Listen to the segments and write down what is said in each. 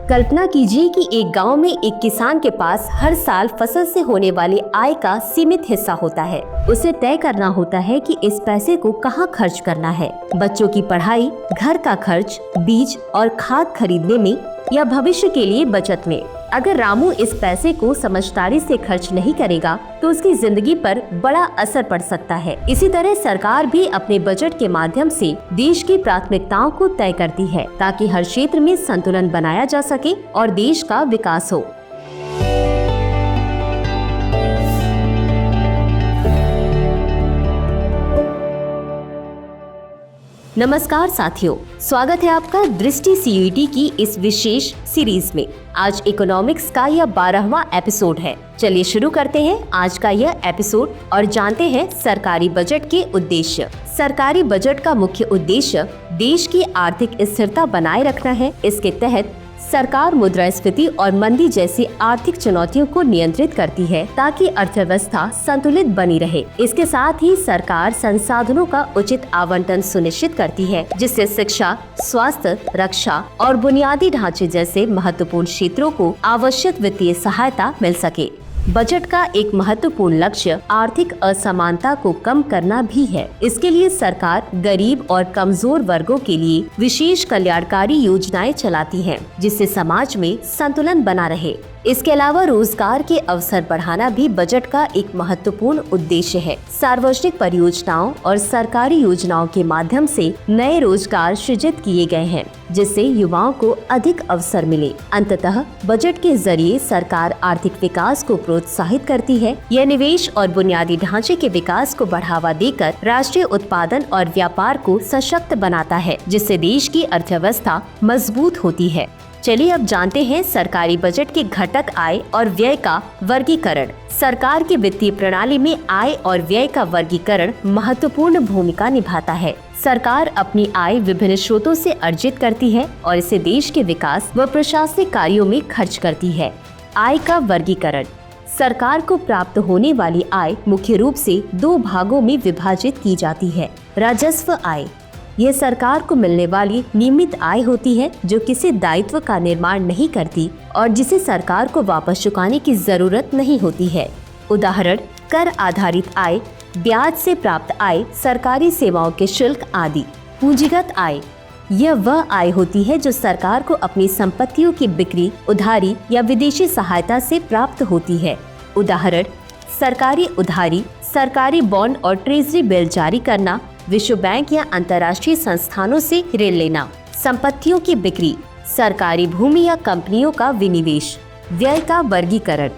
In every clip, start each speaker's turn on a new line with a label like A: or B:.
A: कल्पना कीजिए कि एक गांव में एक किसान के पास हर साल फसल से होने वाली आय का सीमित हिस्सा होता है। उसे तय करना होता है कि इस पैसे को कहां खर्च करना है, बच्चों की पढ़ाई, घर का खर्च, बीज और खाद खरीदने में या भविष्य के लिए बचत में। अगर रामू इस पैसे को समझदारी से खर्च नहीं करेगा तो उसकी जिंदगी पर बड़ा असर पड़ सकता है। इसी तरह सरकार भी अपने बजट के माध्यम से देश की प्राथमिकताओं को तय करती है ताकि हर क्षेत्र में संतुलन बनाया जा सके और देश का विकास हो। नमस्कार साथियों, स्वागत है आपका दृष्टि सीयूईटी की इस विशेष सीरीज में। आज इकोनॉमिक्स का यह 12वां एपिसोड है। चलिए शुरू करते हैं आज का यह एपिसोड और जानते हैं सरकारी बजट के उद्देश्य। सरकारी बजट का मुख्य उद्देश्य देश की आर्थिक स्थिरता बनाए रखना है। इसके तहत सरकार मुद्रास्फीति और मंदी जैसी आर्थिक चुनौतियों को नियंत्रित करती है ताकि अर्थव्यवस्था संतुलित बनी रहे। इसके साथ ही सरकार संसाधनों का उचित आवंटन सुनिश्चित करती है जिससे शिक्षा, स्वास्थ्य, रक्षा और बुनियादी ढांचे जैसे महत्वपूर्ण क्षेत्रों को आवश्यक वित्तीय सहायता मिल सके। बजट का एक महत्वपूर्ण लक्ष्य आर्थिक असमानता को कम करना भी है। इसके लिए सरकार गरीब और कमजोर वर्गों के लिए विशेष कल्याणकारी योजनाएं चलाती है जिससे समाज में संतुलन बना रहे। इसके अलावा रोजगार के अवसर बढ़ाना भी बजट का एक महत्वपूर्ण उद्देश्य है। सार्वजनिक परियोजनाओं और सरकारी योजनाओं के माध्यम से नए रोजगार सृजित किए गए हैं जिससे युवाओं को अधिक अवसर मिले। अंततः बजट के जरिए सरकार आर्थिक विकास को प्रोत्साहित करती है। यह निवेश और बुनियादी ढांचे के विकास को बढ़ावा देकर राष्ट्रीय उत्पादन और व्यापार को सशक्त बनाता है जिससे देश की अर्थव्यवस्था मजबूत होती है। चलिए अब जानते हैं सरकारी बजट के घटक आय और व्यय का वर्गीकरण। सरकार की वित्तीय प्रणाली में आय और व्यय का वर्गीकरण महत्वपूर्ण भूमिका निभाता है। सरकार अपनी आय विभिन्न स्रोतों से अर्जित करती है और इसे देश के विकास व प्रशासनिक कार्यों में खर्च करती है। आय का वर्गीकरण। सरकार को प्राप्त होने वाली आय मुख्य रूप से दो भागों में विभाजित की जाती है। राजस्व आय, यह सरकार को मिलने वाली नियमित आय होती है जो किसी दायित्व का निर्माण नहीं करती और जिसे सरकार को वापस चुकाने की जरूरत नहीं होती है। उदाहरण, कर आधारित आय, ब्याज से प्राप्त आय, सरकारी सेवाओं के शुल्क आदि। पूंजीगत आय, यह वह आय होती है जो सरकार को अपनी संपत्तियों की बिक्री, उधारी या विदेशी सहायता से प्राप्त होती है। उदाहरण, सरकारी उधारी, सरकारी बॉन्ड और ट्रेजरी बिल जारी करना, विश्व बैंक या अंतर्राष्ट्रीय संस्थानों से ऋण लेना। संपत्तियों की बिक्री, सरकारी भूमि या कंपनियों का विनिवेश। व्यय का वर्गीकरण।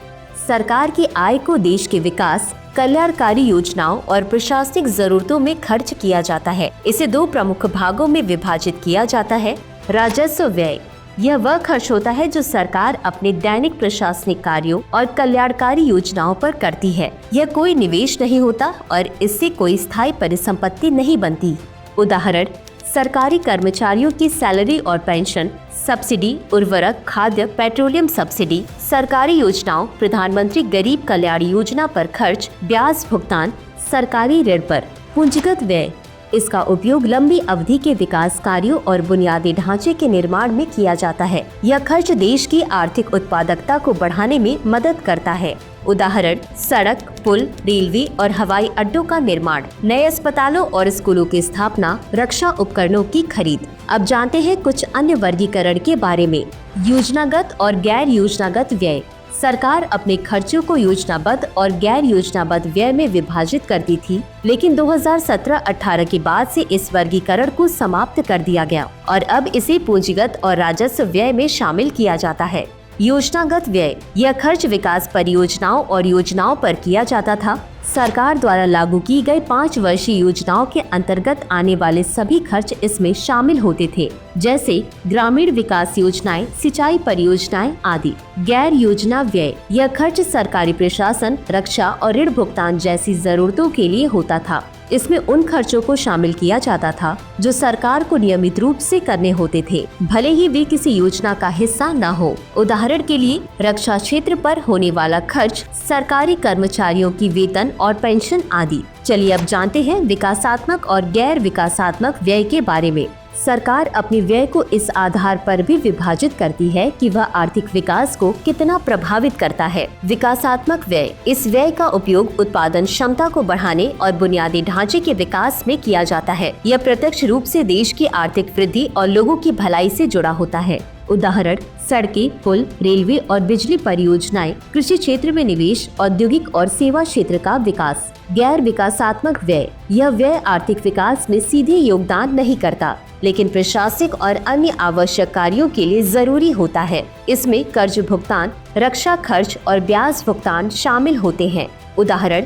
A: सरकार की आय को देश के विकास, कल्याणकारी योजनाओं और प्रशासनिक जरूरतों में खर्च किया जाता है। इसे दो प्रमुख भागों में विभाजित किया जाता है। राजस्व व्यय, यह वह खर्च होता है जो सरकार अपने दैनिक प्रशासनिक कार्यों और कल्याणकारी योजनाओं पर करती है। यह कोई निवेश नहीं होता और इससे कोई स्थायी परिसंपत्ति नहीं बनती। उदाहरण, सरकारी कर्मचारियों की सैलरी और पेंशन, सब्सिडी, उर्वरक, खाद्य, पेट्रोलियम सब्सिडी, सरकारी योजनाओं, प्रधानमंत्री गरीब कल्याण योजना पर खर्च, ब्याज भुगतान, सरकारी ऋण पर। पूंजीगत व्यय, इसका उपयोग लंबी अवधि के विकास कार्यों और बुनियादी ढांचे के निर्माण में किया जाता है। यह खर्च देश की आर्थिक उत्पादकता को बढ़ाने में मदद करता है। उदाहरण, सड़क, पुल, रेलवे और हवाई अड्डों का निर्माण, नए अस्पतालों और स्कूलों की स्थापना, रक्षा उपकरणों की खरीद। अब जानते हैं कुछ अन्य वर्गीकरण के बारे में। योजनागत और गैर योजनागत व्यय। सरकार अपने खर्चों को योजनाबद्ध और गैर योजनाबद्ध व्यय में विभाजित करती थी, लेकिन 2017-18 के बाद से इस वर्गीकरण को समाप्त कर दिया गया और अब इसे पूंजीगत और राजस्व व्यय में शामिल किया जाता है। योजनागत व्यय, यह खर्च विकास परियोजनाओं और योजनाओं पर किया जाता था। सरकार द्वारा लागू की गई 5 वर्षीय योजनाओं के अंतर्गत आने वाले सभी खर्च इसमें शामिल होते थे, जैसे ग्रामीण विकास योजनाएं, सिंचाई परियोजनाएं आदि। गैर योजना व्यय, यह खर्च सरकारी प्रशासन, रक्षा और ऋण भुगतान जैसी जरूरतों के लिए होता था। इसमें उन खर्चों को शामिल किया जाता था जो सरकार को नियमित रूप से करने होते थे, भले ही वे किसी योजना का हिस्सा न हो। उदाहरण के लिए रक्षा क्षेत्र पर होने वाला खर्च, सरकारी कर्मचारियों की वेतन और पेंशन आदि। चलिए अब जानते हैं विकासात्मक और गैर विकासात्मक व्यय के बारे में। सरकार अपने व्यय को इस आधार पर भी विभाजित करती है कि वह आर्थिक विकास को कितना प्रभावित करता है। विकासात्मक व्यय, इस व्यय का उपयोग उत्पादन क्षमता को बढ़ाने और बुनियादी ढांचे के विकास में किया जाता है। यह प्रत्यक्ष रूप से देश की आर्थिक वृद्धि और लोगों की भलाई से जुड़ा होता है। उदाहरण, सड़कें, पुल, रेलवे और बिजली परियोजनाएं, कृषि क्षेत्र में निवेश, औद्योगिक और सेवा क्षेत्र का विकास। गैर विकासात्मक व्यय, यह व्यय आर्थिक विकास में सीधे योगदान नहीं करता, लेकिन प्रशासनिक और अन्य आवश्यक कार्यों के लिए जरूरी होता है। इसमें कर्ज भुगतान, रक्षा खर्च और ब्याज भुगतान शामिल होते हैं। उदाहरण,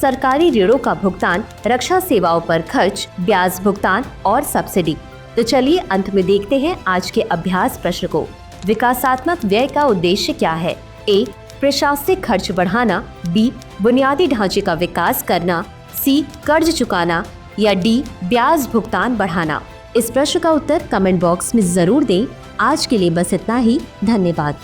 A: सरकारी ऋणों का भुगतान, रक्षा सेवाओं पर खर्च, ब्याज भुगतान और सब्सिडी। तो चलिए अंत में देखते हैं आज के अभ्यास प्रश्न को। विकासात्मक व्यय का उद्देश्य क्या है? ए, प्रशासनिक खर्च बढ़ाना, बी, बुनियादी ढांचे का विकास करना, सी, कर्ज चुकाना या डी, ब्याज भुगतान बढ़ाना। इस प्रश्न का उत्तर कमेंट बॉक्स में जरूर दें। आज के लिए बस इतना ही। धन्यवाद।